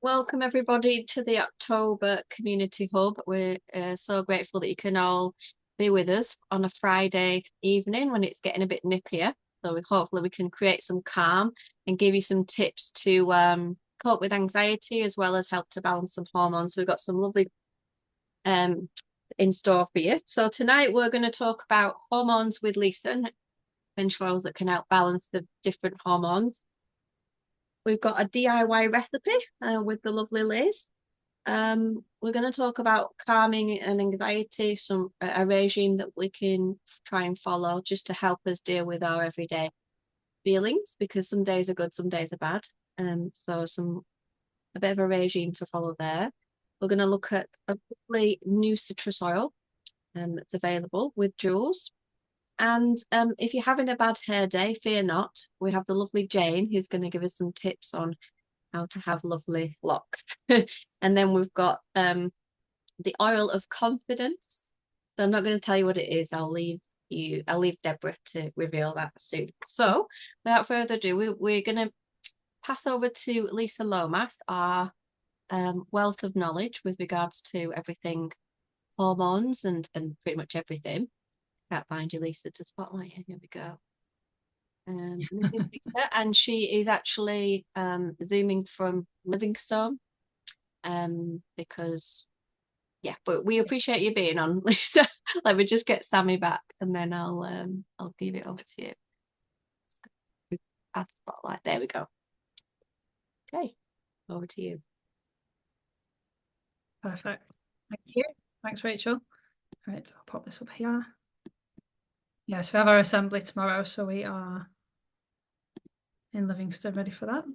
Welcome everybody to the October Community Hub. We're so grateful that you can all be with us on a Friday evening when it's getting a bit nippier. So hopefully we can create some calm and give you some tips to cope with anxiety as well as help to balance some hormones. We've got some lovely um, in store for you. So tonight we're going to talk about hormones with Lisa, essential oils that can help balance the different hormones. We've got a DIY recipe with the lovely Liz. We're going to talk about calming and anxiety, a regime that we can try and follow just to help us deal with our everyday feelings, because some days are good, some days are bad. So a bit of a regime to follow there. We're going to look at a lovely new citrus oil that's available with jewels. And if you're having a bad hair day, fear not. We have the lovely Jane who's going to give us some tips on how to have lovely locks. And then we've got the oil of confidence. So I'm not going to tell you what it is. I'll leave Deborah to reveal that soon. So without further ado, we're going to pass over to Lisa Lomas, our wealth of knowledge with regards to everything hormones and pretty much everything. Can't find you, Lisa, to spotlight you. Here we go. This is Lisa, and she is actually zooming from Livingstone because yeah, but we appreciate you being on, Lisa. Let me just get Sammy back and then I'll give it over to you. Add spotlight. There we go. Okay, over to you. Perfect. Thank you. Thanks, Rachel. All right, I'll pop this up here. Yes, we have our assembly tomorrow, so we are in Livingston ready for that.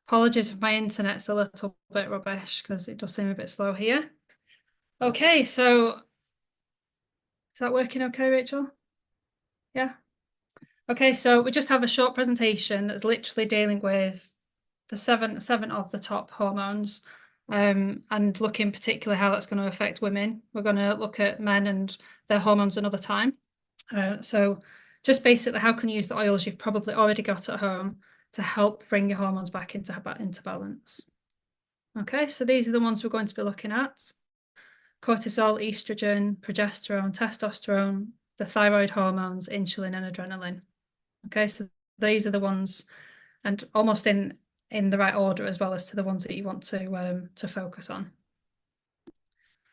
Apologies if my internet's a little bit rubbish because it does seem a bit slow here. Okay, so is that working okay, Rachel? Yeah. Okay, so we just have a short presentation that's literally dealing with the seven of the top hormones, and look in particular how that's going to affect women. We're going to look at men and their hormones another time. So just basically how can you use the oils you've probably already got at home to help bring your hormones back into balance. Okay, so these are the ones we're going to be looking at: cortisol, estrogen, progesterone, testosterone, the thyroid hormones, insulin, and adrenaline. Okay, so these are the ones, and almost in the right order as well as to the ones that you want to focus on.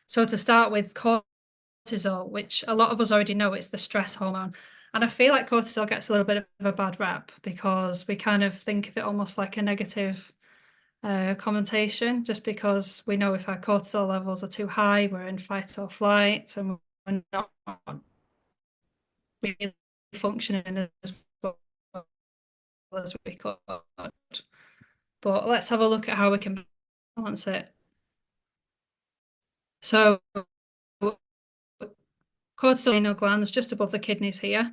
So to start with cortisol, which a lot of us already know, it's the stress hormone. And I feel like cortisol gets a little bit of a bad rap because we kind of think of it almost like a negative connotation, just because we know if our cortisol levels are too high, we're in fight or flight and we're not really functioning as well as we could. But let's have a look at how we can balance it. So cortisol adrenal glands just above the kidneys here.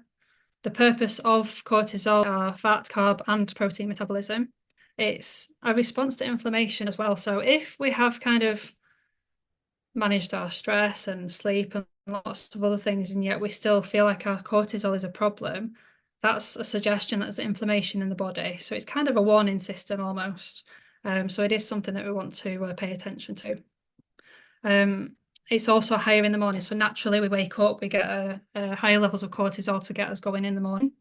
The purpose of cortisol are fat, carb, and protein metabolism. It's a response to inflammation as well. So if we have kind of managed our stress and sleep and lots of other things, and yet we still feel like our cortisol is a problem, that's a suggestion that there's inflammation in the body. So it's kind of a warning system almost. So it is something that we want to pay attention to. It's also higher in the morning. So naturally we wake up, we get higher levels of cortisol to get us going in the morning.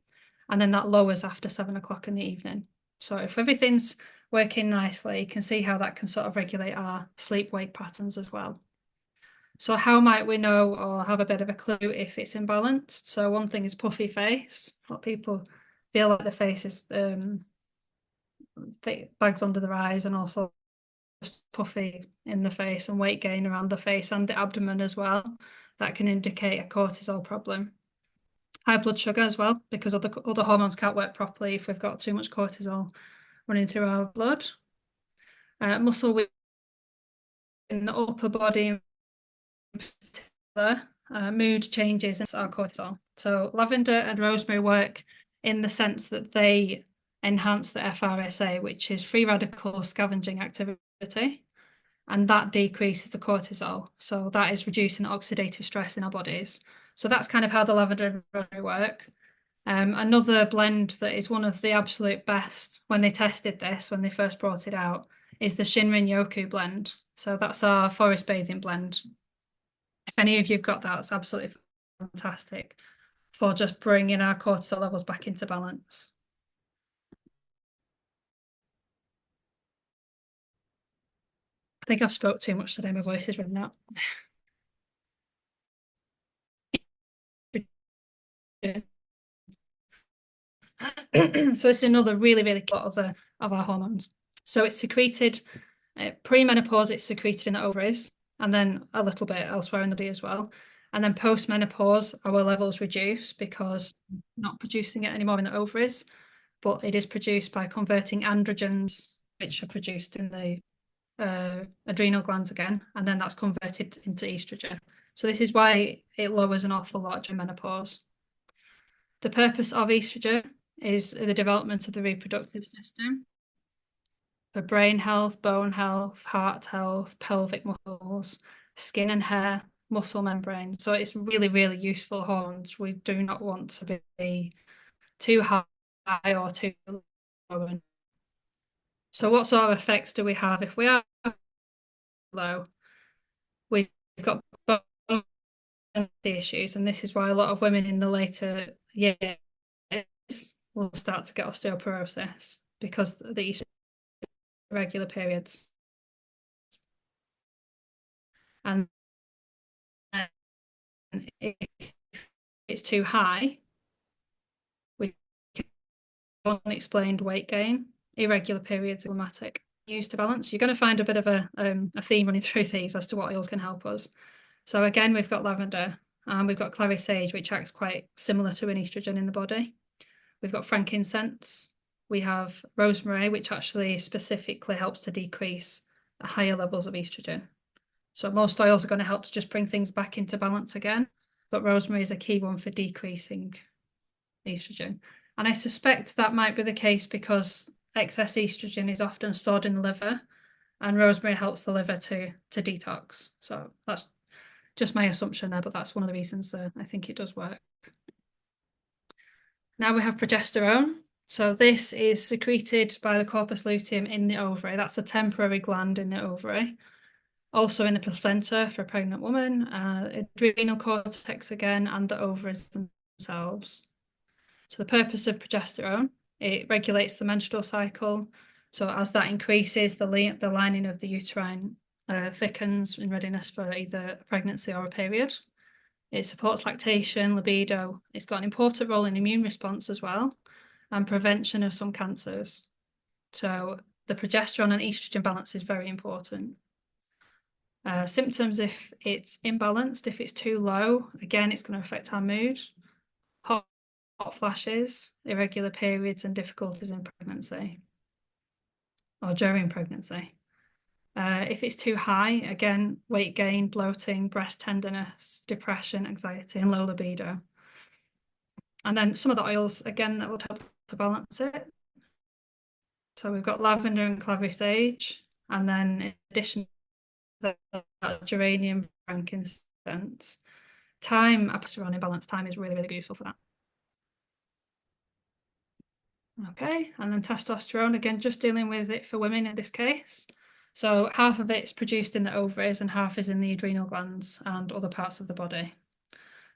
And then that lowers after 7 o'clock in the evening. So if everything's working nicely, you can see how that can sort of regulate our sleep-wake patterns as well. So how might we know or have a bit of a clue if it's imbalanced? So one thing is puffy face. A lot of people feel like the face is bags under their eyes, and also just puffy in the face, and weight gain around the face and the abdomen as well. That can indicate a cortisol problem. High blood sugar as well, because other hormones can't work properly if we've got too much cortisol running through our blood. Muscle weakness in the upper body in particular, mood changes and our cortisol. So lavender and rosemary work in the sense that they enhance the FRSA, which is free radical scavenging activity, and that decreases the cortisol. So that is reducing oxidative stress in our bodies. So that's kind of how the lavender and rosemary work. Another blend that is one of the absolute best when they tested this, when they first brought it out, is the Shinrin Yoku blend. So that's our forest bathing blend. If any of you've got that, it's absolutely fantastic for just bringing our cortisol levels back into balance. I think I've spoke too much today. My voice is running out. So it's another really lot of our hormones. So it's secreted pre-menopause, it's secreted in the ovaries, and then a little bit elsewhere in the body as well. And then post-menopause, our levels reduce because we're not producing it anymore in the ovaries, but it is produced by converting androgens, which are produced in the adrenal glands again, and then that's converted into estrogen. So this is why it lowers an awful lot during menopause. The purpose of estrogen is the development of the reproductive system for brain health, bone health, heart health, pelvic muscles, skin and hair, muscle membrane. So it's really useful hormones. We do not want to be too high or too low. So what sort of effects do we have if we are low? We've got bone issues, and this is why a lot of women in the later years will start to get osteoporosis because the irregular periods. And if it's too high, we get unexplained weight gain, irregular periods, problematic. Used to balance, you're going to find a bit of a theme running through these as to what oils can help us. So again, we've got lavender and we've got clary sage, which acts quite similar to an estrogen in the body. We've got frankincense. We have rosemary, which actually specifically helps to decrease higher levels of estrogen. So most oils are going to help to just bring things back into balance again, but rosemary is a key one for decreasing estrogen. And I suspect that might be the case because excess estrogen is often stored in the liver, and rosemary helps the liver to detox. So that's just my assumption there, but that's one of the reasons I think it does work. Now we have progesterone. So this is secreted by the corpus luteum in the ovary. That's a temporary gland in the ovary. Also in the placenta for a pregnant woman, adrenal cortex again, and the ovaries themselves. So the purpose of progesterone, it regulates the menstrual cycle. So as that increases, the lining of the uterine thickens in readiness for either a pregnancy or a period. It supports lactation, libido. It's got an important role in immune response as well, and prevention of some cancers. So the progesterone and estrogen balance is very important. Symptoms, if it's imbalanced, if it's too low, again, it's going to affect our mood, hot flashes, irregular periods, and difficulties in pregnancy or during pregnancy. If it's too high, again, weight gain, bloating, breast tenderness, depression, anxiety, and low libido. And then some of the oils, again, that would help to balance it. So we've got lavender and clary sage, and then in addition to that, geranium, frankincense. Thyme, progesterone imbalance, thyme is really useful for that. Okay, and then testosterone, again, just dealing with it for women in this case. So half of it's produced in the ovaries and half is in the adrenal glands and other parts of the body.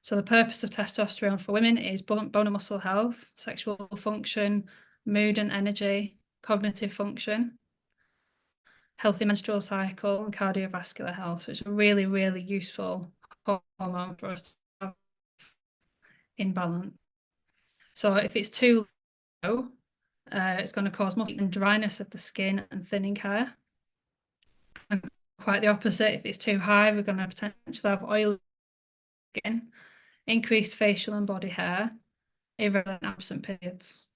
So the purpose of testosterone for women is bone and muscle health, sexual function, mood and energy, cognitive function, healthy menstrual cycle, and cardiovascular health. So it's a really useful hormone for us to have in balance. So if it's too low, it's going to cause more dryness of the skin and thinning hair. And quite the opposite, if it's too high, we're going to potentially have oily skin, increased facial and body hair, irregular and absent periods.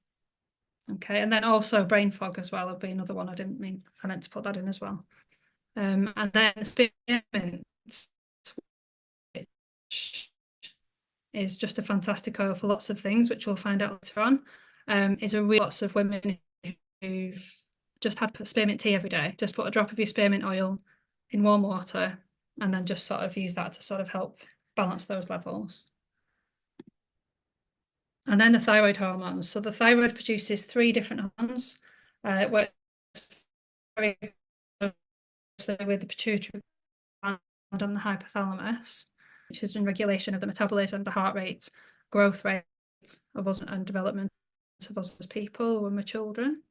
Okay, and then also brain fog as well would be another one. I meant to put that in as well. And then spearmint, which is just a fantastic oil for lots of things, which we'll find out later on. Is a real lots of women who've just had spearmint tea every day. Just put a drop of your spearmint oil in warm water and then just sort of use that to sort of help balance those levels. And then the thyroid hormones. So the thyroid produces three different hormones. It works very closely with the pituitary gland and the hypothalamus, which is in regulation of the metabolism, the heart rate, growth rate of us and development of us as people when we're children.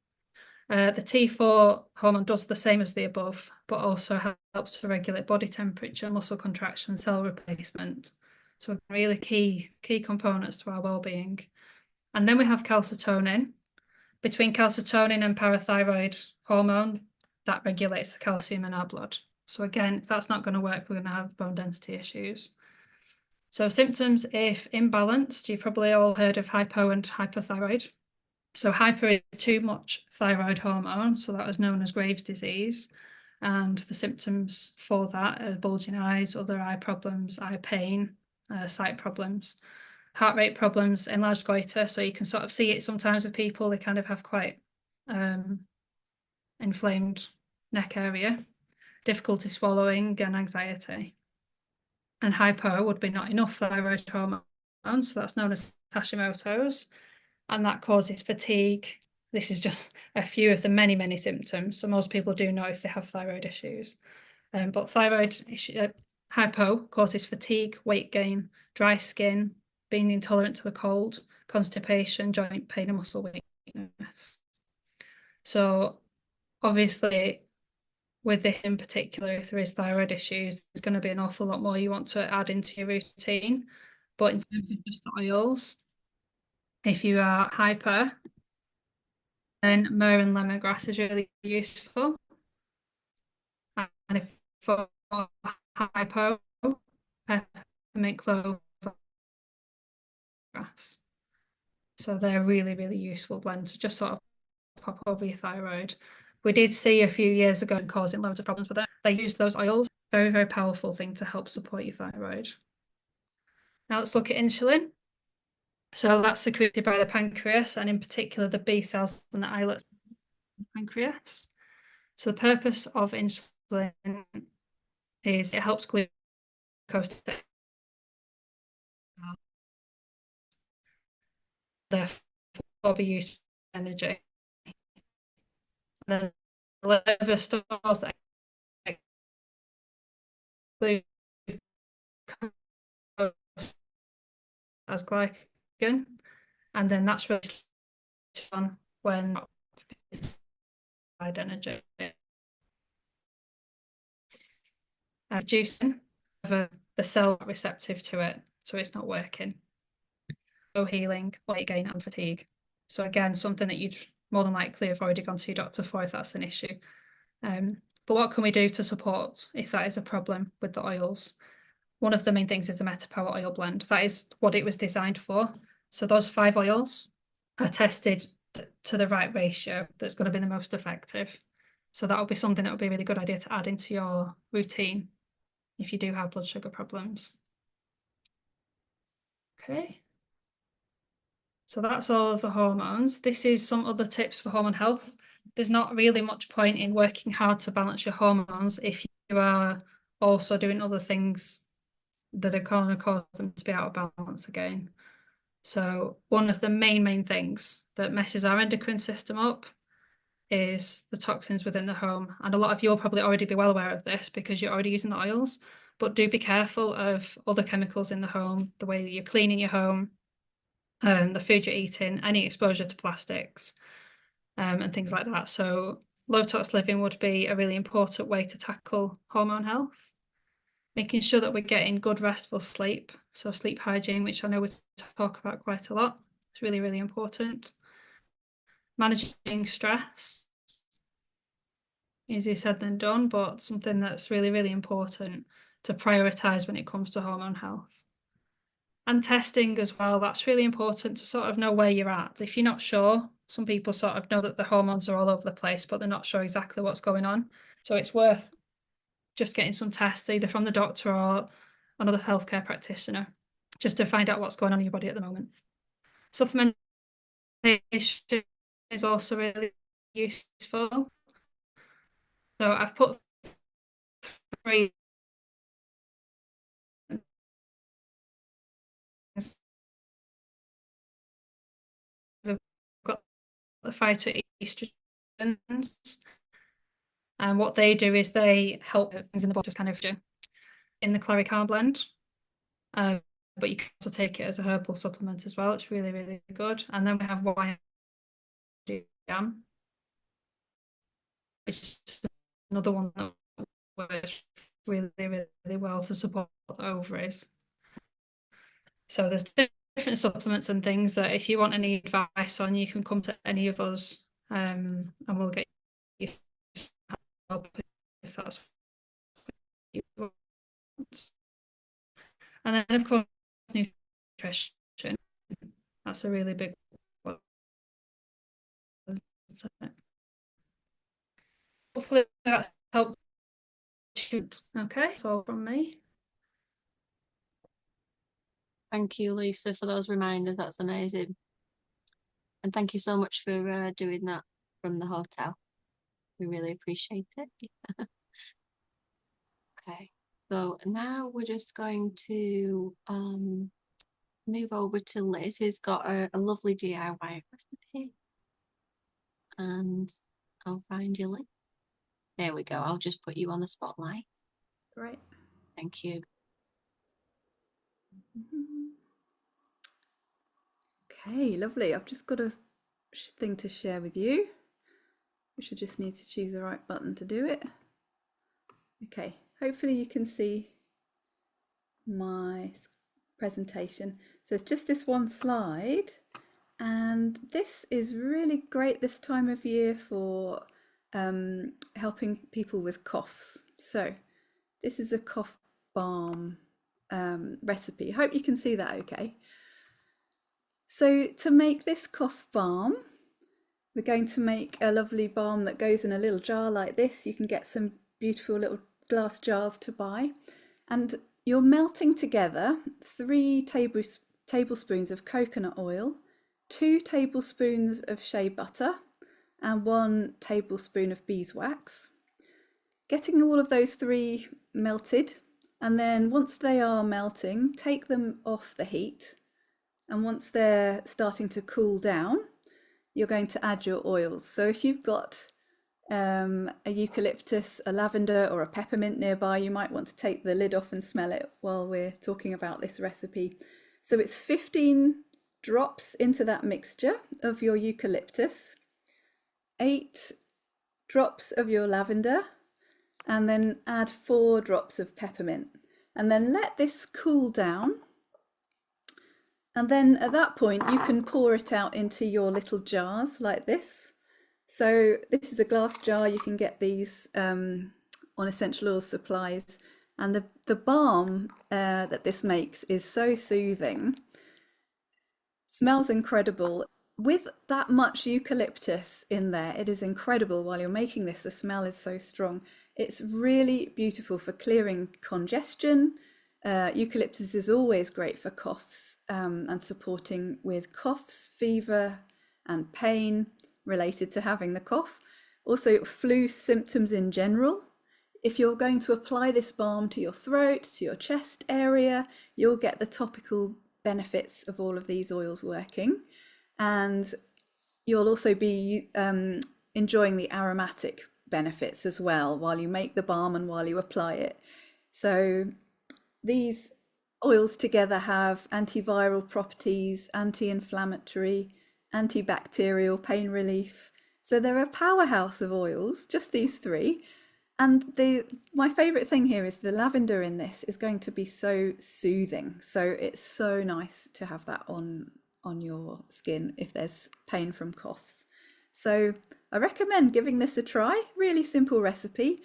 The T4 hormone does the same as the above, but also helps to regulate body temperature, muscle contraction, cell replacement. So really key components to our well-being. And then we have calcitonin. Between calcitonin and parathyroid hormone, that regulates the calcium in our blood. So again, if that's not going to work, we're going to have bone density issues. So symptoms, if imbalanced, you've probably all heard of hypo and hypothyroid. So hyper is too much thyroid hormone, so that is known as Graves' disease. And the symptoms for that are bulging eyes, other eye problems, eye pain, sight problems, heart rate problems, enlarged goiter. So you can sort of see it sometimes with people, they kind of have quite inflamed neck area, difficulty swallowing, and anxiety. And hypo would be not enough thyroid hormone, so that's known as Hashimoto's, and that causes fatigue. This is just a few of the many, many symptoms. So most people do know if they have thyroid issues. But hypo causes fatigue, weight gain, dry skin, being intolerant to the cold, constipation, joint pain, and muscle weakness. So obviously, with this in particular, if there is thyroid issues, there's going to be an awful lot more you want to add into your routine. But in terms of just the oils, if you are hyper, then myrrh and lemongrass is really useful. And if for hypo, peppermint clove grass. So they're really, really useful blends to just sort of pop over your thyroid. We did see a few years ago causing loads of problems with it. They used those oils. Very, very powerful thing to help support your thyroid. Now let's look at insulin. So that's secreted by the pancreas, and in particular the B cells and the islets of the pancreas. So the purpose of insulin is it helps glucose to therefore be used for energy. And then the liver stores that glucose as glycogen, and then that's released on when it's energy. Reducing the cell receptive to it, so it's not working. So healing, weight gain, and fatigue. So again, something that you'd more than likely have already gone to your doctor for if that's an issue. But what can we do to support if that is a problem with the oils? One of the main things is a Metapower oil blend. That is what it was designed for. So those 5 oils are tested to the right ratio that's going to be the most effective. So that would be something that would be a really good idea to add into your routine if you do have blood sugar problems. Okay. So that's all of the hormones. This is some other tips for hormone health. There's not really much point in working hard to balance your hormones if you are also doing other things that are going to cause them to be out of balance again. So one of the main things that messes our endocrine system up is the toxins within the home. And a lot of you will probably already be well aware of this because you're already using the oils, but do be careful of other chemicals in the home, the way that you're cleaning your home, the food you're eating, any exposure to plastics, and things like that. So low tox living would be a really important way to tackle hormone health. Making sure that we're getting good restful sleep. So sleep hygiene, which I know we talk about quite a lot, is really, really important. Managing stress. Easier said than done, but something that's really, really important to prioritize when it comes to hormone health. And testing as well, that's really important to sort of know where you're at. If you're not sure, some people sort of know that the hormones are all over the place, but they're not sure exactly what's going on. So it's worth just getting some tests either from the doctor or another healthcare practitioner just to find out what's going on in your body at the moment. Supplementation is also really useful. So I've put 3 the phytoestrogens. And what they do is they help things in the body just kind of do in the Claricar blend. But you can also take it as a herbal supplement as well. It's really, really good. And then we have YM, which is another one that works really, really well to support the ovaries. So there's different supplements and things that if you want any advice on, you can come to any of us, and we'll get you help if that's what you want. And then of course nutrition. That's a really big one. Hopefully that's helped. Okay, that's all from me. Thank you, Lisa, for those reminders. That's amazing. And thank you so much for doing that from the hotel. We really appreciate it. Okay, so now we're just going to move over to Liz, who's got a lovely DIY recipe. And I'll find you, Liz. There we go. I'll just put you on the spotlight. Great. Thank you. Okay, lovely. I've just got a thing to share with you. We should just need to choose the right button to do it. Okay, hopefully you can see my presentation. So it's just this one slide, and this is really great this time of year for helping people with coughs. So this is a cough balm recipe. I hope you can see that okay. So to make this cough balm, we're going to make a lovely balm that goes in a little jar like this. You can get some beautiful little glass jars to buy. And you're melting together 3 tablespoons of coconut oil, 2 tablespoons of shea butter, and 1 tablespoon of beeswax. Getting all of those 3 melted, and then once they are melting, take them off the heat. And once they're starting to cool down, you're going to add your oils. So if you've got a eucalyptus, a lavender, or a peppermint nearby, you might want to take the lid off and smell it while we're talking about this recipe. So it's 15 drops into that mixture of your eucalyptus, 8 drops of your lavender, and then add 4 drops of peppermint. And then let this cool down. And then at that point, you can pour it out into your little jars like this. So this is a glass jar. You can get these on essential oil supplies. And the balm that this makes is so soothing. Smells incredible. With that much eucalyptus in there, it is incredible. While you're making this, the smell is so strong. It's really beautiful for clearing congestion. Eucalyptus is always great for coughs and supporting with coughs, fever and pain related to having the cough. Also flu symptoms in general. If you're going to apply this balm to your throat, to your chest area, you'll get the topical benefits of all of these oils working. And you'll also be enjoying the aromatic benefits as well while you make the balm and while you apply it. So these oils together have antiviral properties, anti-inflammatory, antibacterial, pain relief. So they're a powerhouse of oils, just these 3. And my favorite thing here is the lavender in this is going to be so soothing. So it's so nice to have that on your skin if there's pain from coughs. So I recommend giving this a try. Really simple recipe.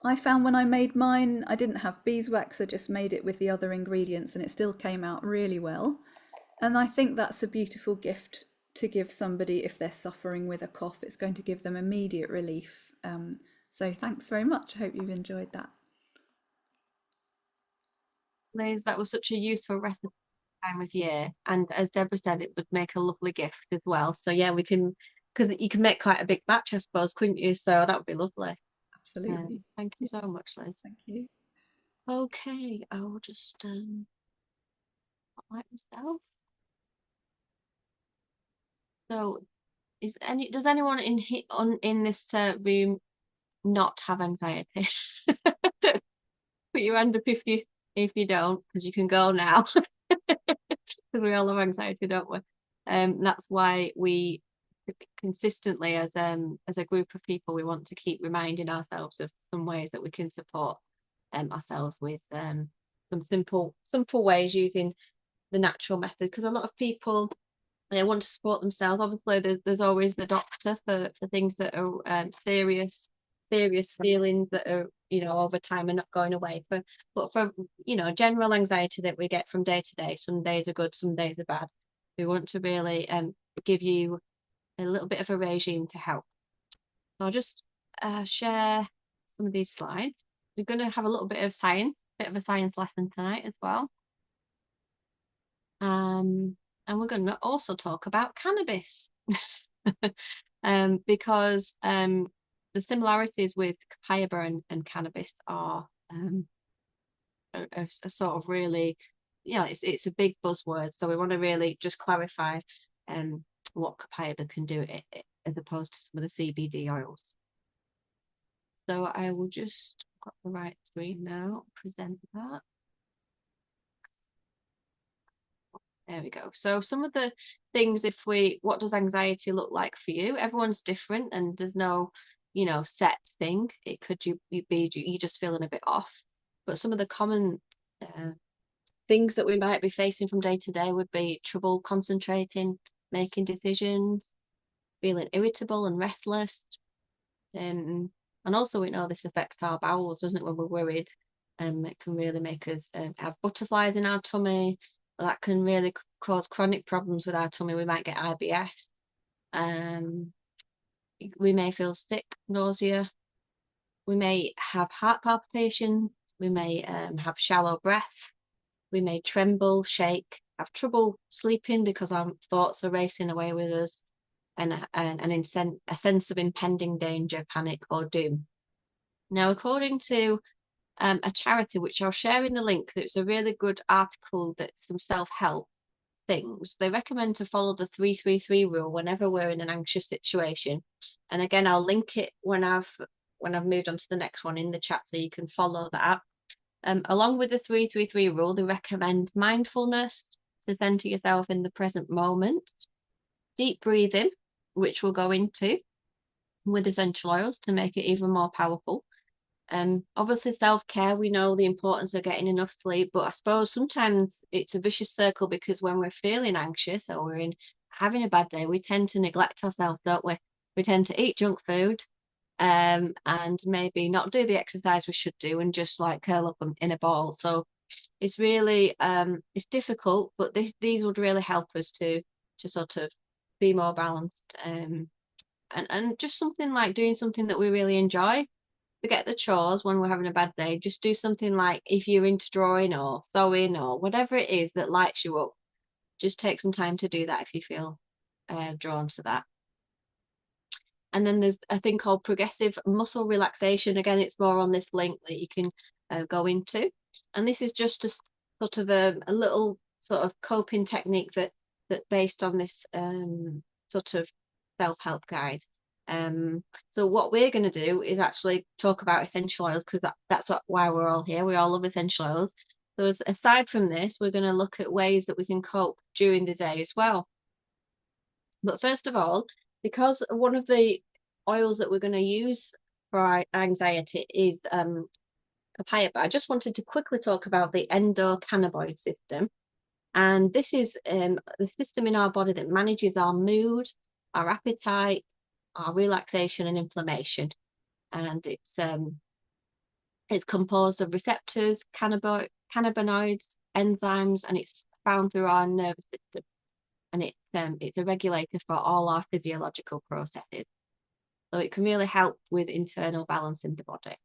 I found when I made mine, I didn't have beeswax. I just made it with the other ingredients and it still came out really well. And I think that's a beautiful gift to give somebody if they're suffering with a cough. It's going to give them immediate relief. So thanks very much. I hope you've enjoyed that. Liz, that was such a useful recipe time of year. And as Deborah said, it would make a lovely gift as well. So yeah, we can, because you can make quite a big batch, I suppose, couldn't you? So that would be lovely. Absolutely. Thank you so much, Liz. Thank you. Okay, I'll just let myself. So does anyone in this room not have anxiety? Put your hand up if you don't, because you can go now. Because we all have anxiety, don't we? That's why we consistently, as a group of people, we want to keep reminding ourselves of some ways that we can support ourselves with some simple ways using the natural method. Because a lot of people they want to support themselves. Obviously, there's always the doctor for things that are serious feelings that are over time and not going away. But for general anxiety that we get from day to day, some days are good, some days are bad. We want to really give you a little bit of a regime to help. So I'll just share some of these slides. We're going to have a little bit of a science lesson tonight as well. And we're going to also talk about cannabis because the similarities with copaiba and cannabis are sort of really, it's a big buzzword. So we want to really just clarify what copaiba can do as opposed to some of the CBD oils. So I will just got the right screen now, present that. There we go. So some of the things, what does anxiety look like for you? Everyone's different and there's no, set thing. It could be you just feeling a bit off. But some of the common things that we might be facing from day to day would be trouble concentrating, making decisions, feeling irritable and restless. And also we know this affects our bowels, doesn't it, when we're worried? It can really make us have butterflies in our tummy. That can really cause chronic problems with our tummy. We might get IBS. We may feel sick, nausea. We may have heart palpitations. We may have shallow breath. We may tremble, shake, have trouble sleeping because our thoughts are racing away with us, and a sense of impending danger, panic, or doom. Now, according to a charity, which I'll share in the link, it's a really good article that's some self-help things. They recommend to follow the 3-3-3 rule whenever we're in an anxious situation. And again, I'll link it when I've moved on to the next one in the chat so you can follow that. Along with the 3-3-3 rule, they recommend mindfulness, to center yourself in the present moment, deep breathing, which we'll go into with essential oils to make it even more powerful. Obviously self-care, we know the importance of getting enough sleep, but I suppose sometimes it's a vicious circle because when we're feeling anxious or we're having a bad day, we tend to neglect ourselves, don't we? We tend to eat junk food and maybe not do the exercise we should do and just like curl up in a ball. So it's really it's difficult, but these would really help us to sort of be more balanced and just something like doing something that we really enjoy. Forget the chores when we're having a bad day. Just do something like if you're into drawing or sewing or whatever it is that lights you up. Just take some time to do that if you feel drawn to that. And then there's a thing called progressive muscle relaxation. Again, it's more on this link that you can go into. And this is just a sort of a little sort of coping technique that's based on this sort of self-help guide. So what we're going to do is actually talk about essential oils because that's why we're all here. We all love essential oils. So aside from this, we're going to look at ways that we can cope during the day as well. But first of all, because one of the oils that we're going to use for our anxiety is papaya, but I just wanted to quickly talk about the endocannabinoid system. And this is the system in our body that manages our mood, our appetite, our relaxation and inflammation. And it's composed of receptors, cannabinoids, enzymes, and it's found through our nervous system. And it's a regulator for all our physiological processes. So it can really help with internal balance in the body.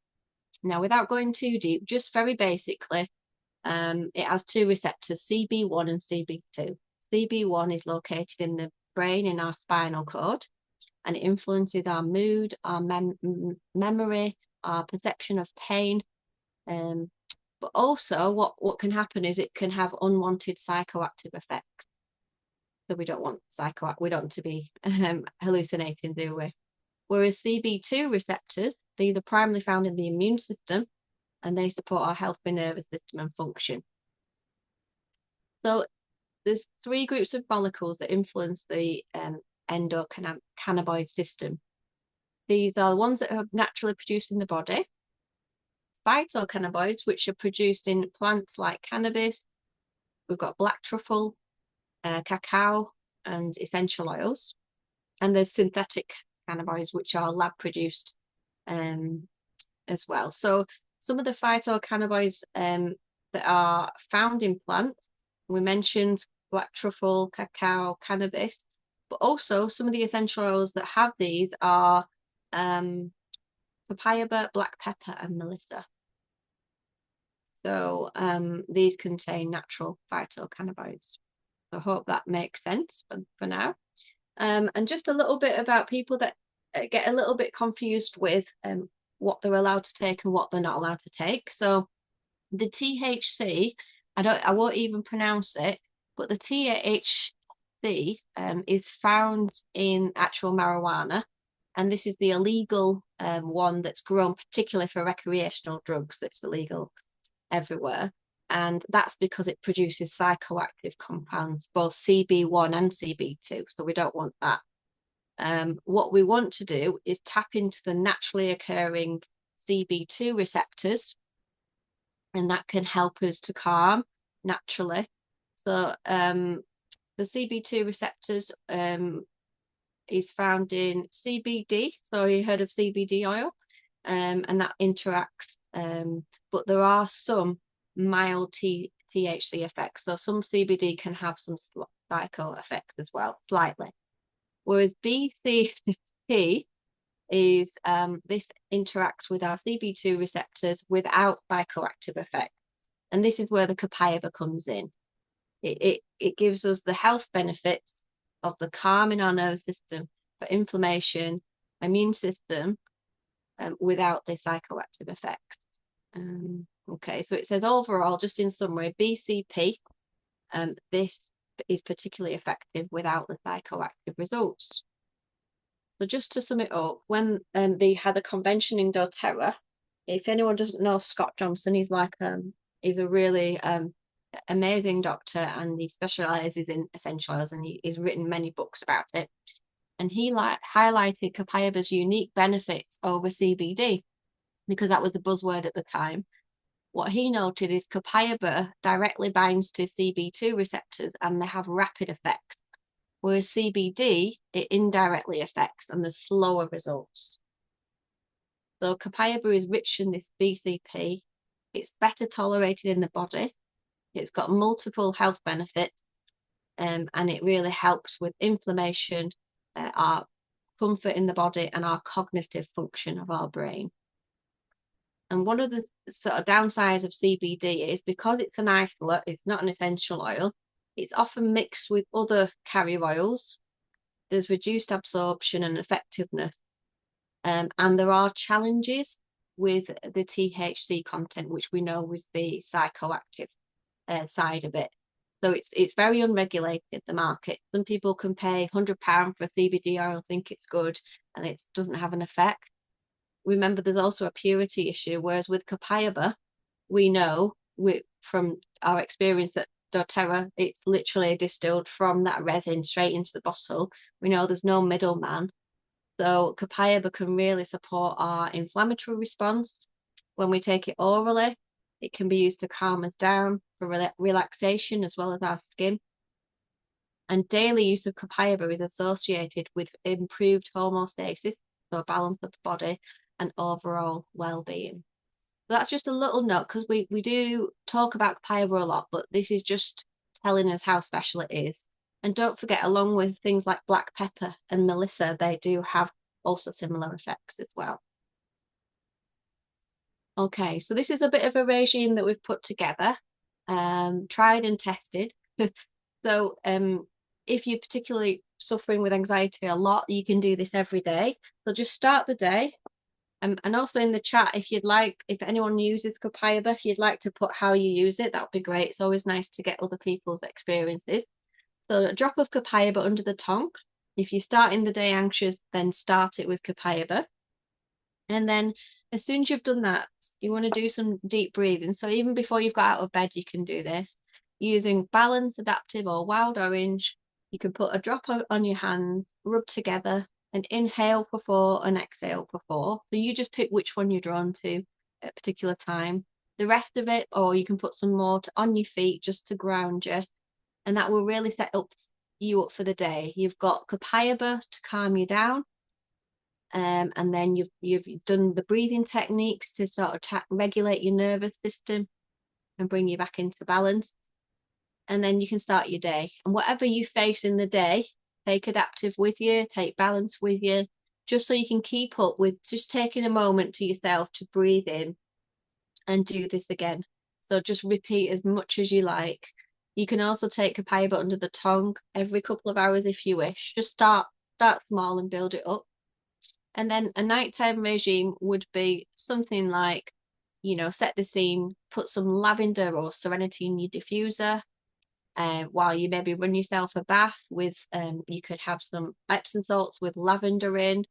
Now, without going too deep, just very basically, it has two receptors, CB1 and CB2. CB1 is located in the brain in our spinal cord, and it influences our mood, our memory, our perception of pain. But also what can happen is it can have unwanted psychoactive effects. So we don't want to be hallucinating, do we? Whereas CB2 receptors, these are primarily found in the immune system, and they support our healthy nervous system and function. So there's 3 groups of molecules that influence the endocannabinoid system. These are the ones that are naturally produced in the body, phytocannabinoids, which are produced in plants like cannabis. We've got black truffle, cacao, and essential oils. And there's synthetic cannabinoids, which are lab produced as well. So some of the phytocannabinoids that are found in plants, we mentioned black truffle, cacao, cannabis, but also some of the essential oils that have these are papaya, black pepper, and melissa. So these contain natural phytocannabinoids. So I hope that makes sense for now. And just a little bit about people that get a little bit confused with what they're allowed to take and what they're not allowed to take. So the THC, I won't even pronounce it, but the THC is found in actual marijuana, and this is the illegal one that's grown particularly for recreational drugs. That's illegal everywhere, and that's because it produces psychoactive compounds, both CB1 and CB2, so we don't want that. What we want to do is tap into the naturally occurring CB2 receptors, and that can help us to calm naturally. So the CB2 receptors is found in CBD. So you heard of CBD oil, and that interacts. But there are some mild THC effects. So some CBD can have some psycho effects as well, slightly. Whereas BCP is this interacts with our CB2 receptors without psychoactive effect. And this is where the copaiba comes in. It gives us the health benefits of the calm in our nervous system for inflammation, immune system, without the psychoactive effects. Okay, so it says overall, just in summary, BCP, this is particularly effective without the psychoactive results. So just to sum it up, when they had a convention in doTERRA, if anyone doesn't know Scott Johnson, he's like he's a really amazing doctor, and he specializes in essential oils, and he's written many books about it. And he highlighted copaiba's unique benefits over CBD because that was the buzzword at the time. What he noted is copaiba directly binds to CB2 receptors and they have rapid effects, whereas CBD, it indirectly affects and there's slower results. So copaiba is rich in this BCP. It's better tolerated in the body. It's got multiple health benefits, and it really helps with inflammation, our comfort in the body, and our cognitive function of our brain. And one of the sort of downsides of CBD is because it's an isolate, it's not an essential oil, it's often mixed with other carrier oils. There's reduced absorption and effectiveness. And there are challenges with the THC content, which we know was the psychoactive side of it. So it's very unregulated, the market. Some people can pay £100 for a CBD oil, think it's good, and it doesn't have an effect. Remember, there's also a purity issue, whereas with copaiba, we know from our experience at doTERRA, it's literally distilled from that resin straight into the bottle. We know there's no middleman. So copaiba can really support our inflammatory response. When we take it orally, it can be used to calm us down for relaxation as well as our skin. And daily use of copaiba is associated with improved homeostasis, so a balance of the body, and overall well-being. So that's just a little note, because we do talk about copaiba a lot, but this is just telling us how special it is. And don't forget, along with things like black pepper and melissa, they do have also similar effects as well. Okay, so this is a bit of a regime that we've put together, tried and tested. So if you're particularly suffering with anxiety a lot, you can do this every day. So just start the day. And also in the chat, if anyone uses copaiba, if you'd like to put how you use it, that would be great. It's always nice to get other people's experiences. So a drop of copaiba under the tongue. If you're starting the day anxious, then start it with copaiba. And then as soon as you've done that, you want to do some deep breathing. So even before you've got out of bed, you can do this using Balance, Adaptive, or Wild Orange. You can put a drop on your hand, rub together, and inhale for 4 and exhale for 4. So you just pick which one you're drawn to at a particular time. The rest of it, or you can put some more on your feet just to ground you. And that will really set you up for the day. You've got copaiba to calm you down. And then you've done the breathing techniques to sort of regulate your nervous system and bring you back into balance. And then you can start your day. And whatever you face in the day, take Adaptive with you, take Balance with you, just so you can keep up with just taking a moment to yourself to breathe in and do this again. So just repeat as much as you like. You can also take copaiba under the tongue every couple of hours if you wish. Just start small and build it up. And then a nighttime regime would be something like, set the scene, put some lavender or serenity in your diffuser, while you maybe run yourself a bath with, you could have some Epsom salts with lavender in.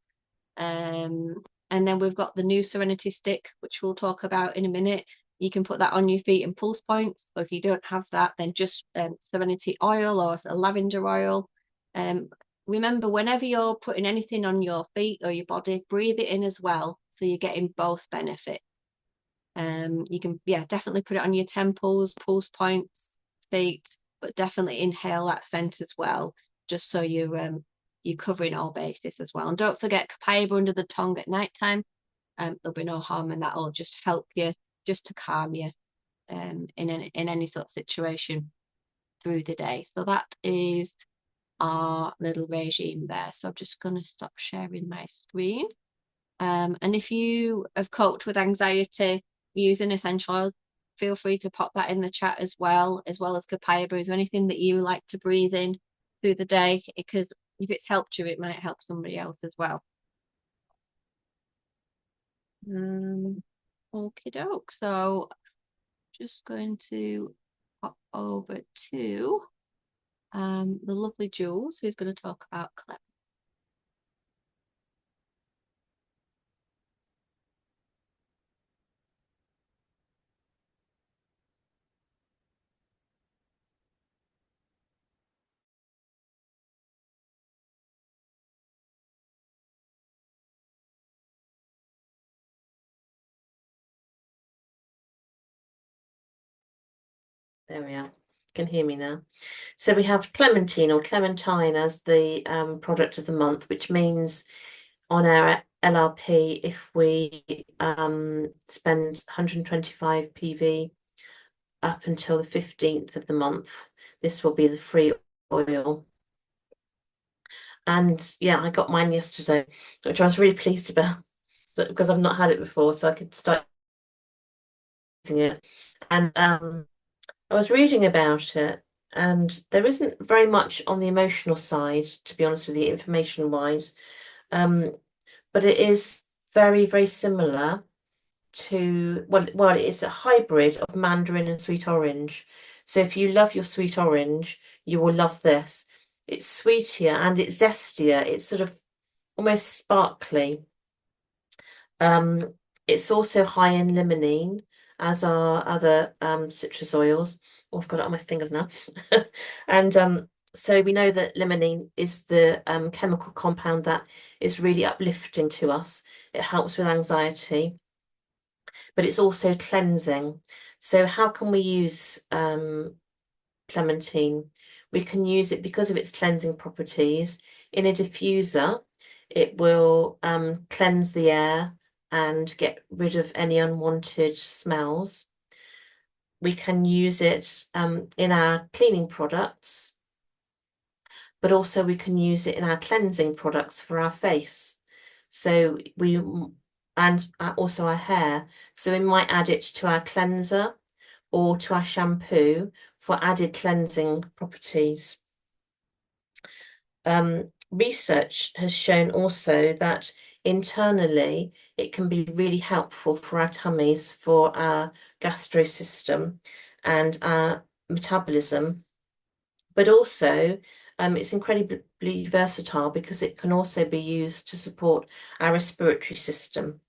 And then we've got the new Serenity stick, which we'll talk about in a minute. You can put that on your feet and pulse points. Or if you don't have that, then just Serenity oil or a lavender oil. Remember, whenever you're putting anything on your feet or your body, breathe it in as well, so you're getting both benefits. You can, definitely put it on your temples, pulse points, feet, but definitely inhale that scent as well, just so you're covering all bases as well. And don't forget copaiba under the tongue at night time. There'll be no harm, and that'll just help you, just to calm you in any sort of situation through the day. So that is our little regime there. So I'm just going to stop sharing my screen. And if you have coped with anxiety using essential oil, feel free to pop that in the chat as well as copaiba. Is there anything that you like to breathe in through the day? Because if it's helped you, it might help somebody else as well. Okie doke. So just going to pop over to the lovely Jules, who's going to talk about clever. There we are. You can hear me now. So we have Clementine or Clementine as the product of the month, which means on our LRP, if we spend 125 PV up until the 15th of the month, this will be the free oil. And yeah, I got mine yesterday, which I was really pleased about because I've not had it before, so I could start using it. And I was reading about it, and there isn't very much on the emotional side, to be honest with you, information-wise. But it is very, very similar to, well, it's a hybrid of mandarin and sweet orange. So if you love your sweet orange, you will love this. It's sweeter and it's zestier. It's sort of almost sparkly. It's also high in limonene, as are other citrus oils. Oh, I've got it on my fingers now. And so we know that limonene is the chemical compound that is really uplifting to us. It helps with anxiety, but it's also cleansing. So how can we use clementine? We can use it because of its cleansing properties in a diffuser. It will cleanse the air and get rid of any unwanted smells. We can use it in our cleaning products, but also we can use it in our cleansing products for our face. So and also our hair. So we might add it to our cleanser or to our shampoo for added cleansing properties. Research has shown also that internally it can be really helpful for our tummies, for our gastro system and our metabolism. but also it's incredibly versatile because it can also be used to support our respiratory system.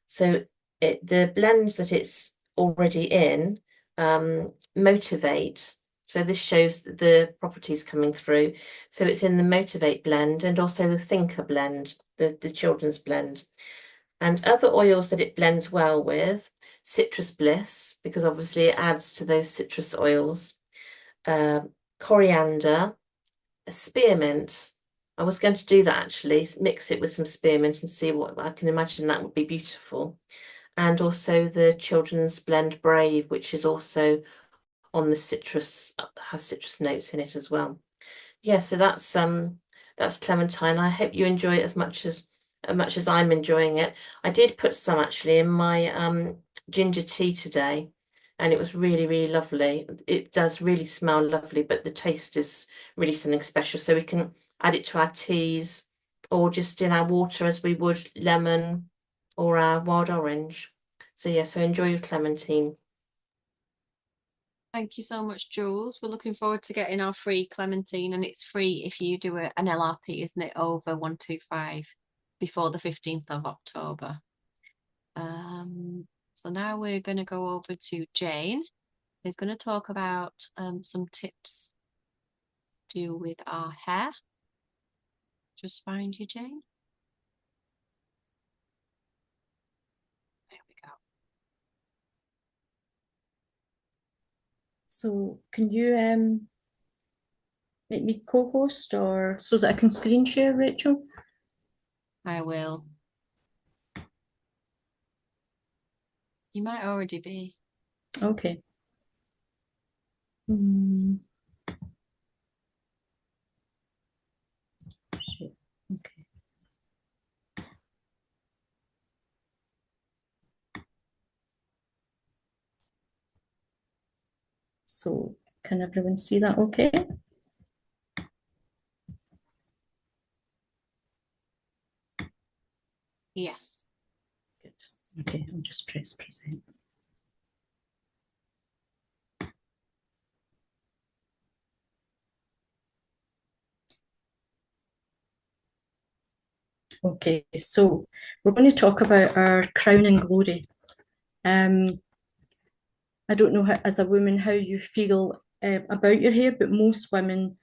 So the blends that it's already in motivate. So this shows the properties coming through. So it's in the Motivate blend and also the Thinker blend, the children's blend. And other oils that it blends well with, Citrus Bliss, because obviously it adds to those citrus oils, coriander, spearmint. I was going to do that actually, mix it with some spearmint and see what I can imagine that would be beautiful. And also the children's blend Brave, which is also on the citrus, has citrus notes in it as well. Yeah, so that's clementine. I hope you enjoy it as much as I'm enjoying it. I did put some actually in my ginger tea today, and it was really, really lovely. It does really smell lovely, but the taste is really something special. So we can add it to our teas or just in our water as we would lemon or our wild orange. So yeah, so enjoy your clementine. Thank you so much, Jules. We're looking forward to getting our free clementine, and it's free if you do an LRP, isn't it, over 125 before the 15th of October. So now we're going to go over to Jane, who's going to talk about some tips to do with our hair. Just find you, Jane. There we go. So can you make me co-host or so that I can screen share, Rachel? I will. You might already be. Okay. Shit. Okay. So can everyone see that okay? Yes. Good. Okay, I'll just press present. Okay, so we're going to talk about our crown and glory. I don't know how, as a woman, how you feel about your hair, but most women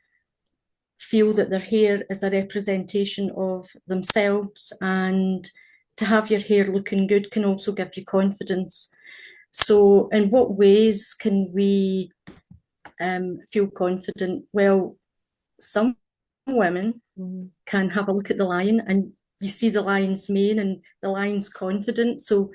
feel that their hair is a representation of themselves, and to have your hair looking good can also give you confidence. So, in what ways can we feel confident? Well, some women can have a look at the lion and you see the lion's mane and the lion's confident. So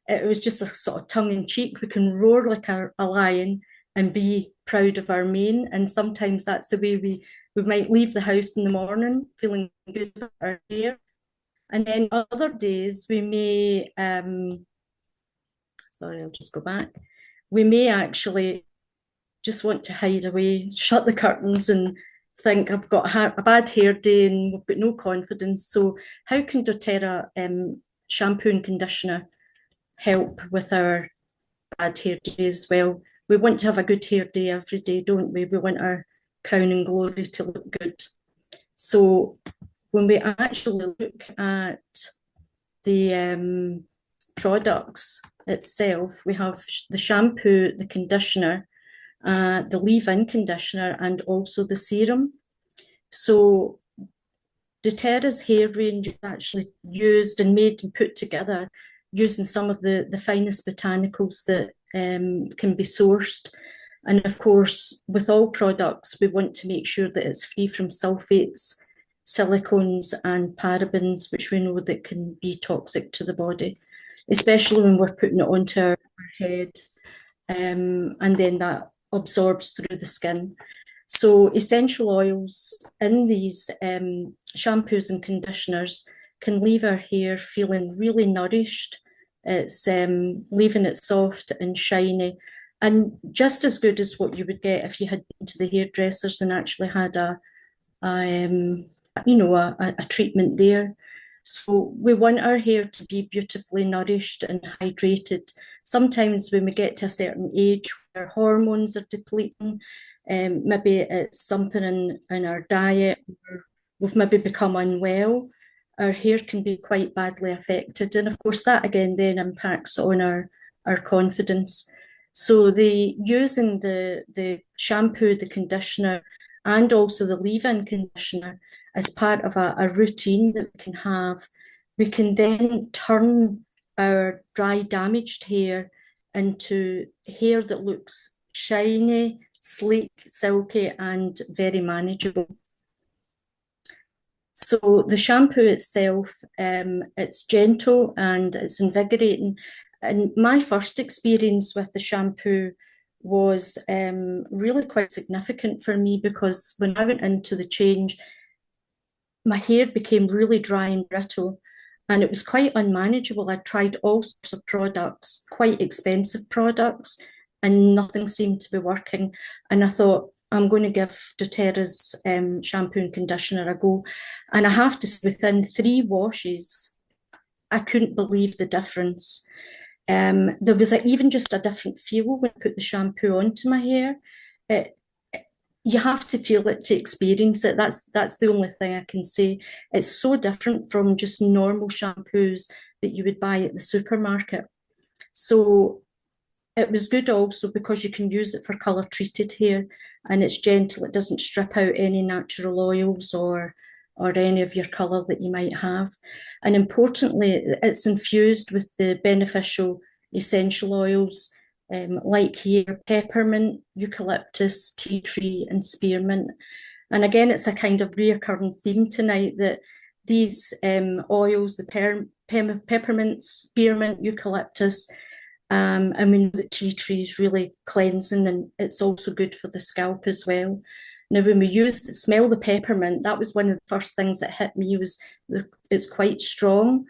it was just a sort of tongue in cheek. We can roar like a lion and be proud of our mane. And sometimes that's the way we might leave the house in the morning feeling good about our hair. And then other days we may, sorry, I'll just go back. We may actually just want to hide away, shut the curtains and think I've got a bad hair day and we've got no confidence. So how can doTERRA shampoo and conditioner help with our bad hair days? Well, we want to have a good hair day every day, don't we? We want our crown and glory to look good. So when we actually look at the products itself, we have the shampoo, the conditioner, the leave-in conditioner, and also the serum. So doTERRA's hair range is actually used and made and put together using some of the finest botanicals that can be sourced. And of course, with all products, we want to make sure that it's free from sulfates, silicones, and parabens, which we know that can be toxic to the body, especially when we're putting it onto our head, and then that absorbs through the skin. So essential oils in these shampoos and conditioners can leave our hair feeling really nourished. It's leaving it soft and shiny, and just as good as what you would get if you had been to the hairdressers and actually had a treatment there. So we want our hair to be beautifully nourished and hydrated. Sometimes when we get to a certain age where hormones are depleting, Maybe it's something in our diet, or we've maybe become unwell, our hair can be quite badly affected. And of course, that again then impacts on our confidence. So using the shampoo, the conditioner, and also the leave-in conditioner as part of a routine that we can have, we can then turn our dry, damaged hair into hair that looks shiny, sleek, silky, and very manageable. So the shampoo itself, it's gentle and it's invigorating. And my first experience with the shampoo was really quite significant for me, because when I went into the change, my hair became really dry and brittle, and it was quite unmanageable. I tried all sorts of products, quite expensive products, and nothing seemed to be working. And I thought, I'm going to give doTERRA's shampoo and conditioner a go. And I have to say, within 3 washes, I couldn't believe the difference. There was even just a different feel when I put the shampoo onto my hair. It, you have to feel it to experience it. That's the only thing I can say. It's so different from just normal shampoos that you would buy at the supermarket. So it was good also because you can use it for colour treated hair, and it's gentle. It doesn't strip out any natural oils or any of your colour that you might have. And importantly, it's infused with the beneficial essential oils, like here, peppermint, eucalyptus, tea tree, and spearmint. And again, it's a kind of reoccurring theme tonight that these oils, the peppermint, spearmint, eucalyptus, and we know that tea tree is really cleansing, and it's also good for the scalp as well. Now, when we smell the peppermint, that was one of the first things that hit me, was it's quite strong.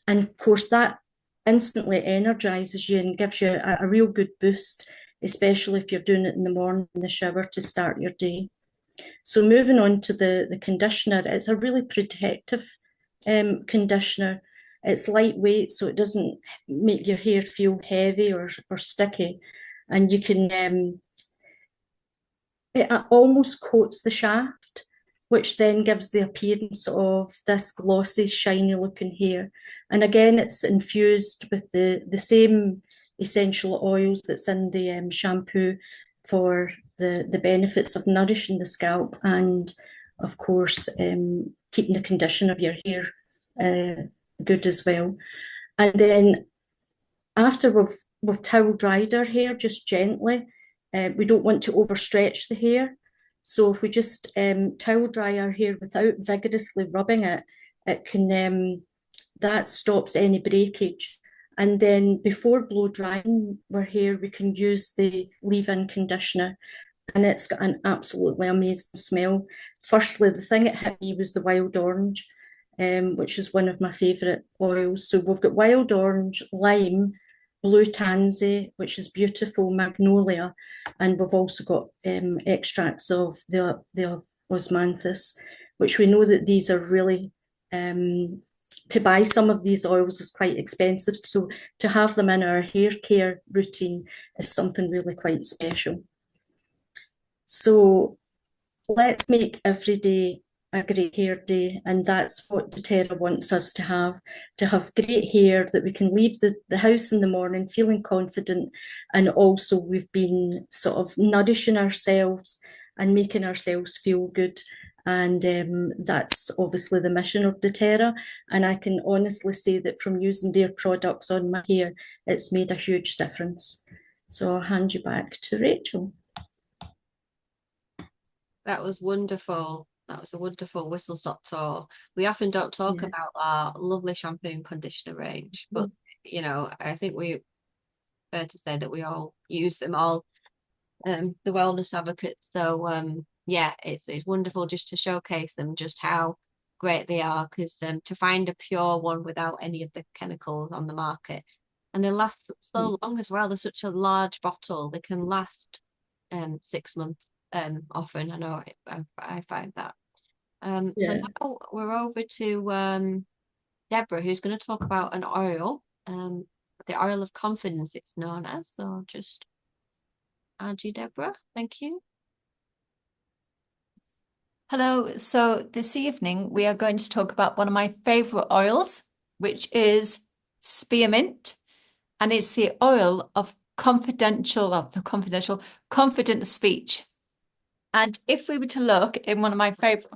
And of course, that instantly energizes you and gives you a real good boost, especially if you're doing it in the morning in the shower to start your day. So moving on to the conditioner, it's a really protective conditioner. It's lightweight, so it doesn't make your hair feel heavy or sticky. And you can, it almost coats the shaft, which then gives the appearance of this glossy, shiny looking hair. And again, it's infused with the same essential oils that's in the shampoo for the benefits of nourishing the scalp and, of course, keeping the condition of your hair good as well. And then after we've towel dried our hair just gently, we don't want to overstretch the hair. So if we just towel dry our hair without vigorously rubbing it, it can that stops any breakage. And then before blow drying our hair, we can use the leave-in conditioner, and it's got an absolutely amazing smell. Firstly, the thing that hit me was the wild orange, which is one of my favourite oils. So we've got wild orange, lime, blue tansy, which is beautiful, magnolia, and we've also got extracts of the osmanthus, which we know that these are really, to buy some of these oils is quite expensive. So to have them in our hair care routine is something really quite special. So let's make every day a great hair day, and that's what doTERRA wants us to have great hair that we can leave the house in the morning feeling confident, and also we've been sort of nourishing ourselves and making ourselves feel good. And that's obviously the mission of doTERRA, and I can honestly say that from using their products on my hair, it's made a huge difference. So I'll hand you back to Rachel. That was wonderful. That was a wonderful whistle-stop tour. We often don't talk about our lovely shampoo and conditioner range, but you know, I think we fair to say that we all use them all, the wellness advocates. So yeah, it's wonderful just to showcase them, just how great they are, because to find a pure one without any of the chemicals on the market, and they last so long as well. They're such a large bottle; they can last 6 months. Often I know I find that. So now we're over to Deborah, who's going to talk about an oil, the oil of confidence it's known as. So just add you, Deborah. Thank you. Hello. So this evening we are going to talk about one of my favorite oils, which is spearmint, and it's the oil of confident speech. And if we were to look in one of my favorite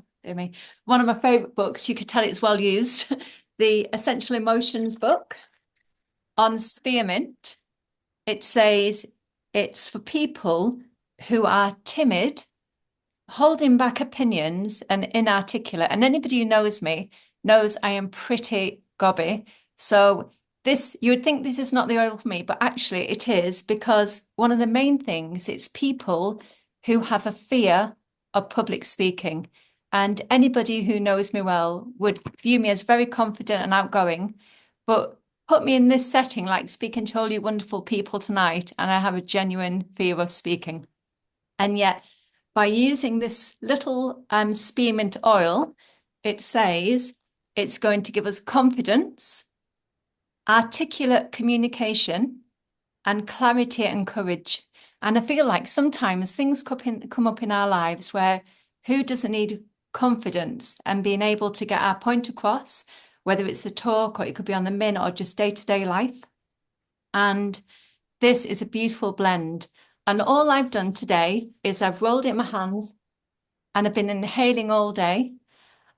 books, you could tell it's well used, the Essential Emotions book on spearmint, it says it's for people who are timid, holding back opinions and inarticulate. And anybody who knows me knows I am pretty gobby. So this, you would think this is not the oil for me, but actually it is, because one of the main things, it's people who have a fear of public speaking. And anybody who knows me well would view me as very confident and outgoing, but put me in this setting, like speaking to all you wonderful people tonight, and I have a genuine fear of speaking. And yet, by using this little spearmint oil, it says it's going to give us confidence, articulate communication, and clarity and courage. And I feel like sometimes things come up in our lives where who doesn't need confidence and being able to get our point across, whether it's a talk or it could be on the min or just day-to-day life. And this is a beautiful blend. And all I've done today is I've rolled it in my hands and I've been inhaling all day.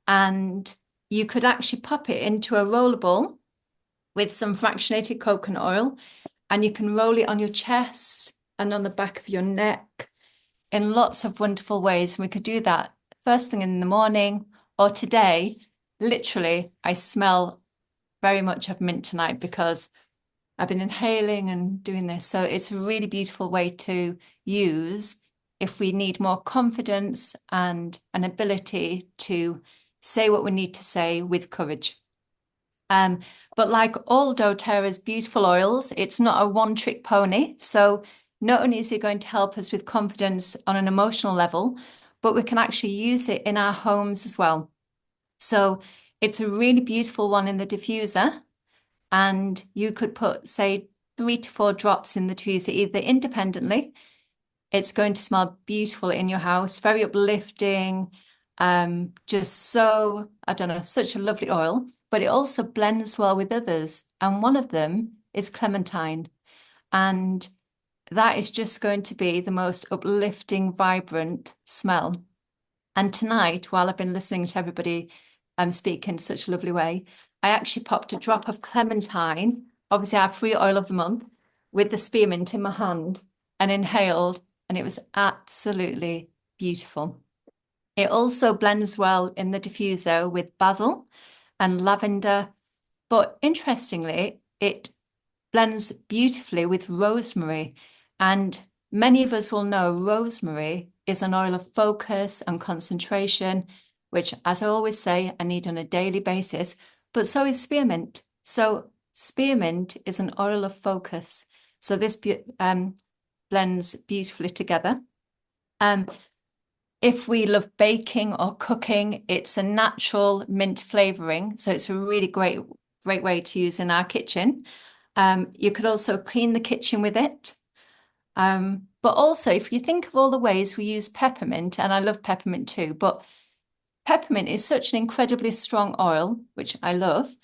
And you could actually pop it into a roller ball with some fractionated coconut oil, and you can roll it on your chest and on the back of your neck in lots of wonderful ways. And we could do that first thing in the morning, or today, literally, I smell very much of mint tonight because I've been inhaling and doing this. So it's a really beautiful way to use if we need more confidence and an ability to say what we need to say with courage. But like all doTERRA's beautiful oils, it's not a one-trick pony. So not only is it going to help us with confidence on an emotional level, but we can actually use it in our homes as well. So it's a really beautiful one in the diffuser. And you could put, say, 3 to 4 drops in the diffuser, either independently. It's going to smell beautiful in your house, very uplifting, just so, I don't know, such a lovely oil. But it also blends well with others. And one of them is clementine. And that is just going to be the most uplifting, vibrant smell. And tonight, while I've been listening to everybody speak in such a lovely way, I actually popped a drop of clementine, obviously our free oil of the month, with the spearmint in my hand and inhaled, and it was absolutely beautiful. It also blends well in the diffuser with basil and lavender, but interestingly, it blends beautifully with rosemary. And many of us will know rosemary is an oil of focus and concentration, which, as I always say, I need on a daily basis, but so is spearmint. So spearmint is an oil of focus. So this blends beautifully together. If we love baking or cooking, it's a natural mint flavoring. So it's a really great way to use in our kitchen. You could also clean the kitchen with it. But also, if you think of all the ways we use peppermint, and I love peppermint too, but peppermint is such an incredibly strong oil, which I love,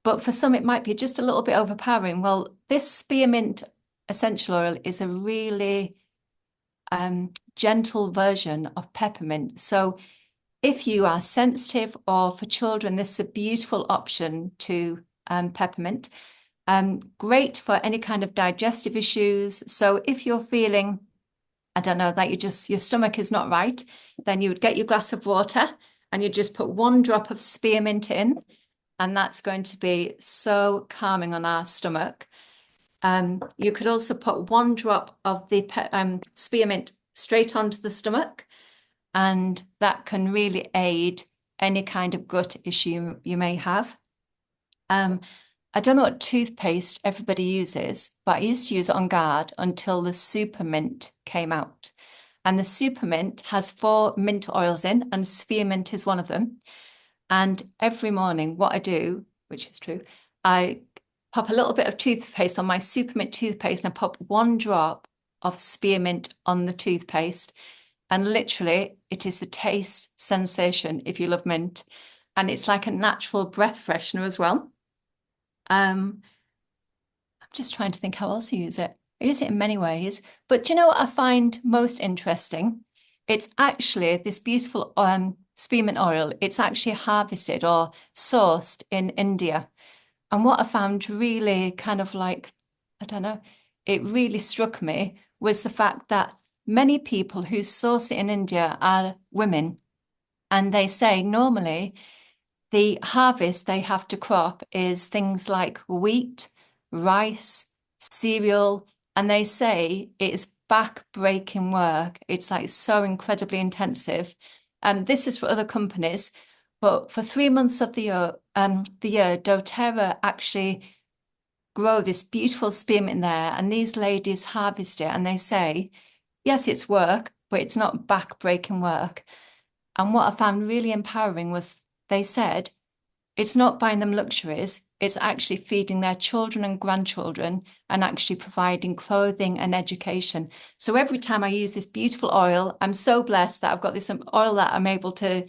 but for some it might be just a little bit overpowering. Well, this spearmint essential oil is a really gentle version of peppermint. So if you are sensitive, or for children, this is a beautiful option to peppermint. Great for any kind of digestive issues. So if you're feeling, I don't know, that your stomach is not right, then you would get your glass of water and you just put 1 drop of spearmint in, and that's going to be so calming on our stomach. You could also put 1 drop of the spearmint straight onto the stomach, and that can really aid any kind of gut issue you may have. I don't know what toothpaste everybody uses, but I used to use it on guard until the Supermint came out. And the Supermint has 4 mint oils in, and spearmint is one of them. And every morning, what I do, which is true, I pop a little bit of toothpaste on my Supermint toothpaste, and I pop 1 drop of spearmint on the toothpaste. And literally, it is the taste sensation if you love mint. And it's like a natural breath freshener as well. I'm just trying to think how else I use it. I use it in many ways. But do you know what I find most interesting? It's actually this beautiful spearmint oil. It's actually harvested or sourced in India. And what I found really kind of like, I don't know, it really struck me was the fact that many people who source it in India are women. And they say normally the harvest they have to crop is things like wheat, rice, cereal, and they say it's back-breaking work. It's like so incredibly intensive. This is for other companies, but for 3 months of the year, doTERRA actually grow this beautiful spearmint there, and these ladies harvest it, and they say, yes, it's work, but it's not back-breaking work. And what I found really empowering was they said it's not buying them luxuries, it's actually feeding their children and grandchildren and actually providing clothing and education. So every time I use this beautiful oil, I'm so blessed that I've got this oil that I'm able to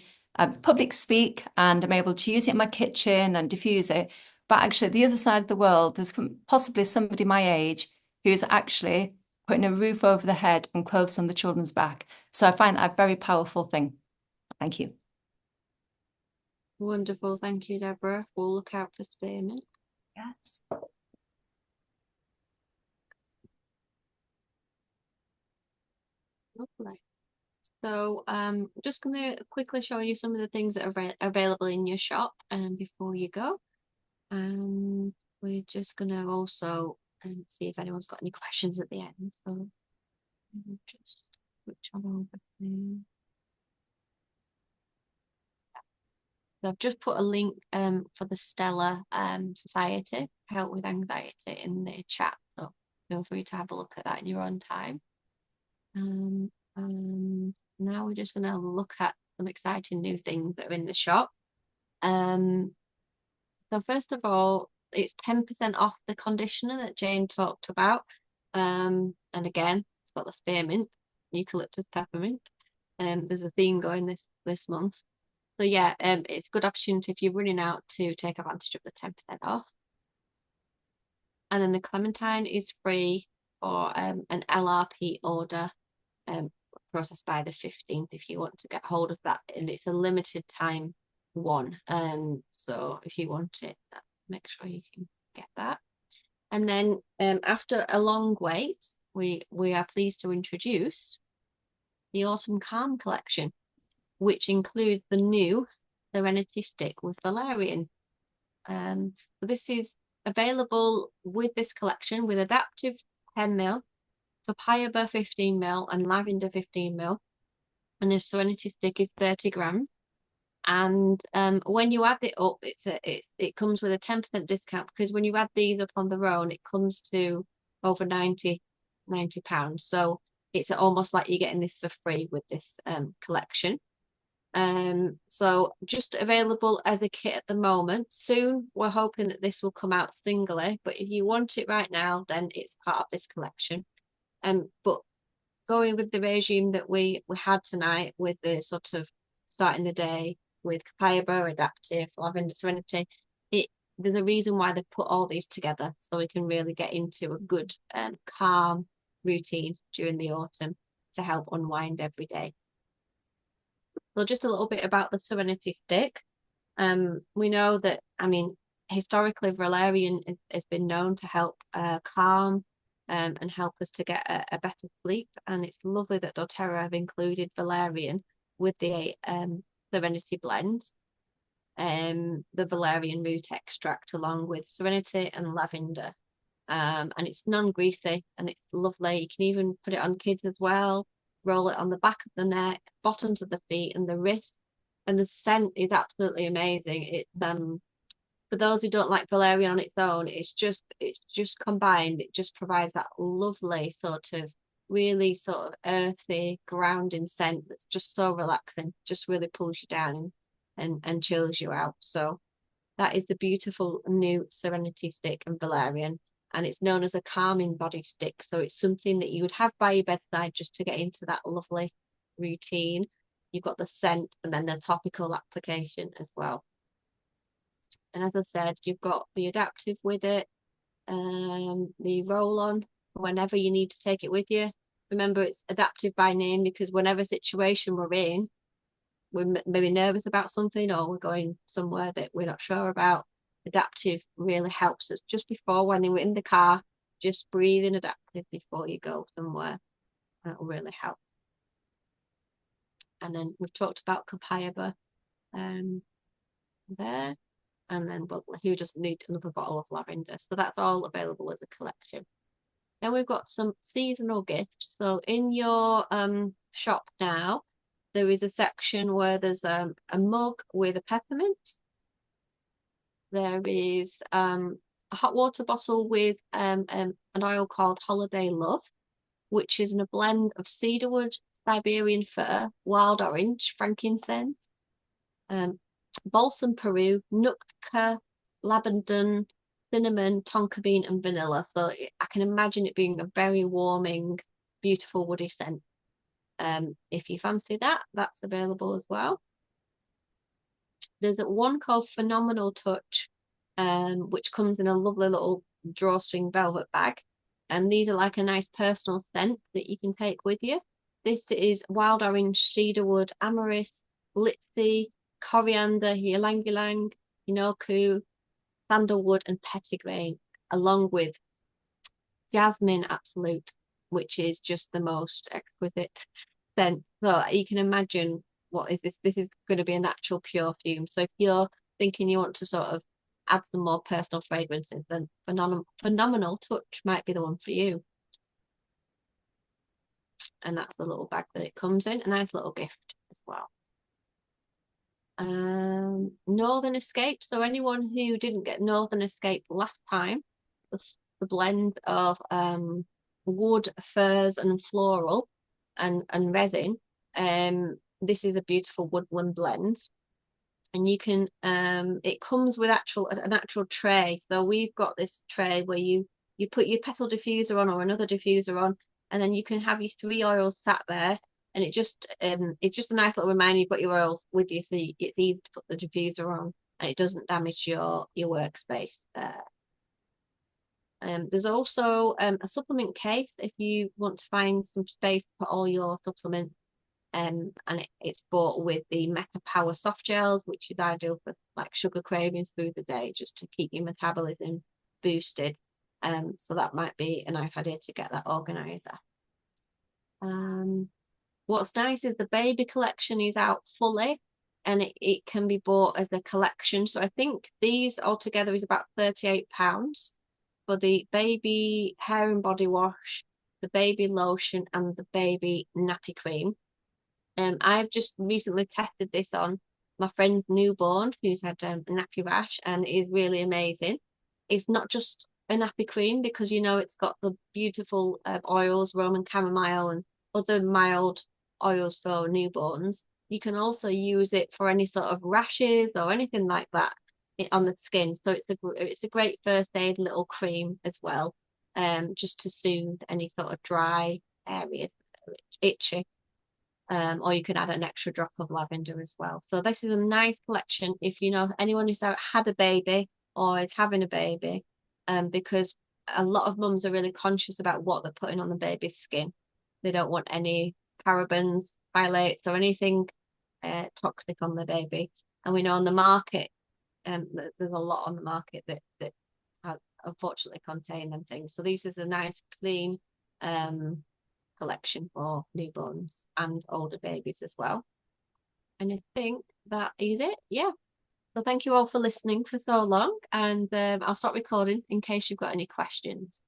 public speak, and I'm able to use it in my kitchen and diffuse it. But actually, the other side of the world, there's possibly somebody my age who's actually putting a roof over the head and clothes on the children's back. So I find that a very powerful thing. Thank you. Wonderful. Thank you, Deborah. We'll look out for spearmint. Yes. Lovely. So I'm just going to quickly show you some of the things that are available in your shop before you go. And we're just going to also see if anyone's got any questions at the end. So we'll just switch on over there. So I've just put a link for the Stella Society, Help with Anxiety, in the chat. So feel free to have a look at that in your own time. And now we're just going to look at some exciting new things that are in the shop. So first of all, it's 10% off the conditioner that Jane talked about. And again, it's got the spearmint, eucalyptus peppermint. There's a theme going this month. So yeah, it's a good opportunity if you're running out to take advantage of the 10% off. And then the clementine is free for an LRP order processed by the 15th if you want to get hold of that. And it's a limited time one. So if you want it, make sure you can get that. And then after a long wait, we are pleased to introduce the Autumn Calm collection, which includes the new Serenity Stick with Valerian. So this is available with this collection with Adaptive 10ml, Papaya 15ml, and Lavender 15ml. And the Serenity Stick is 30 grams. And when you add it up, it comes with a 10% discount, because when you add these up on their own, it comes to over 90 pounds. So it's almost like you're getting this for free with this collection. So just available as a kit at the moment. Soon we're hoping that this will come out singly, but if you want it right now, then it's part of this collection. But going with the regime that we had tonight, with the sort of starting the day with Copaiba, Adaptive, Lavender, Serenity, there's a reason why they put all these together, so we can really get into a good calm routine during the autumn to help unwind every day. So just a little bit about the Serenity Stick. We know that, I mean, historically valerian has been known to help calm and help us to get a better sleep, and it's lovely that doTERRA have included valerian with the Serenity blend, the valerian root extract along with Serenity and lavender, and it's non-greasy and it's lovely. You can even put it on kids as well, roll it on the back of the neck, bottoms of the feet and the wrist, and the scent is absolutely amazing. It's for those who don't like valerian on its own, it's just combined, it just provides that lovely sort of really sort of earthy, grounding scent that's just so relaxing, just really pulls you down and chills you out. So that is the beautiful new Serenity Stick and valerian, and it's known as a calming body stick. So it's something that you would have by your bedside just to get into that lovely routine. You've got the scent and then the topical application as well. And as I said, you've got the adaptive with it, the roll-on whenever you need to take it with you. Remember, it's adaptive by name because whenever situation we're in, we're maybe nervous about something or we're going somewhere that we're not sure about. Adaptive really helps us just before when we're in the car, just breathe in adaptive before you go somewhere. That'll really help. And then we've talked about copaiba there. And then you just need another bottle of lavender. So that's all available as a collection. Then we've got some seasonal gifts. So in your shop now, there is a section where there's a mug with a peppermint. There is a hot water bottle with an oil called Holiday Love, which is in a blend of cedarwood, Siberian fir, wild orange, frankincense, balsam Peru, Nootka, lavender, cinnamon, tonka bean, and vanilla. So I can imagine it being a very warming, beautiful woody scent. If you fancy that, that's available as well. There's one called Phenomenal Touch, which comes in a lovely little drawstring velvet bag. And these are like a nice personal scent that you can take with you. This is wild orange, cedarwood, amaranth, litsy, coriander, ylang ylang, hinoku, sandalwood, and petitgrain, along with jasmine absolute, which is just the most exquisite scent. So you can imagine what is this? This is going to be a natural pure fume. So if you're thinking you want to sort of add some more personal fragrances, then Phenomenal Touch might be the one for you. And that's the little bag that it comes in. A nice little gift as well. Northern Escape. So anyone who didn't get Northern Escape last time, the blend of wood, furs, and floral and resin. This is a beautiful woodland blend. And you can it comes with an actual tray. So we've got this tray where you put your petal diffuser on or another diffuser on, and then you can have your 3 oils sat there, and it's just a nice little reminder you've got your oils with you, so it's easy to put the diffuser on and it doesn't damage your workspace there. There's also a supplement case if you want to find some space to put all your supplements. And it's bought with the Meta Power soft gels, which is ideal for like sugar cravings through the day, just to keep your metabolism boosted. So that might be a nice idea to get that organizer. What's nice is the baby collection is out fully, and it can be bought as a collection. So I think these altogether is about £38 for the baby hair and body wash, the baby lotion, and the baby nappy cream. I've just recently tested this on my friend's newborn who's had a nappy rash, and it is really amazing. It's not just a nappy cream because it's got the beautiful oils, Roman chamomile, and other mild oils for newborns. You can also use it for any sort of rashes or anything like that on the skin. So it's a great first aid little cream as well, just to soothe any sort of dry areas, itchy. Or you can add an extra drop of lavender as well. So this is a nice collection if you know anyone who's had a baby or is having a baby, because a lot of mums are really conscious about what they're putting on the baby's skin. They don't want any parabens, phthalates, or anything toxic on the baby. And we know on the market, there's a lot on the market that unfortunately contain them things. So this is a nice clean collection for newborns and older babies as well. And I think that is it. Yeah. So thank you all for listening for so long, and I'll stop recording in case you've got any questions.